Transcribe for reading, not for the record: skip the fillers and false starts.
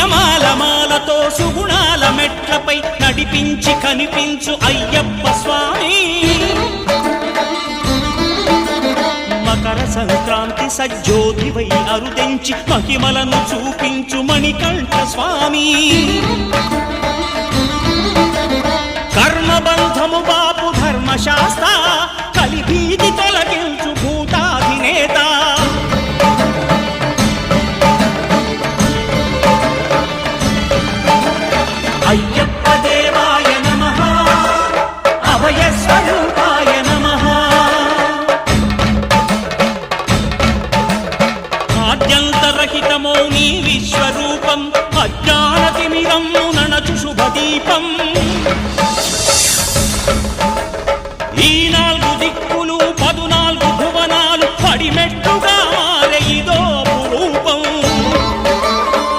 పుణ్యమాల మాలతో సుగుణాల మెట్లపై నడిపించి కనిపించు అయ్యప్ప స్వామి మకర సంక్రాంతి సజ్జోతివై అరుదెంచి మహిమలను చూపించు మణికంఠ స్వామి కర్మబంధము బాపు ధర్మశాస్త్ర కలిభీతి తొలగించు భూతాధినేత అయ్యప్ప దేవాయ నమః అభయ స్వరూపాయ నమః ఆద్యంతరహితమో నీ విశ్వరూపం అజ్ఞానతిమిరము నణచు శుభదీపం ఈ నాలుగు దిక్కు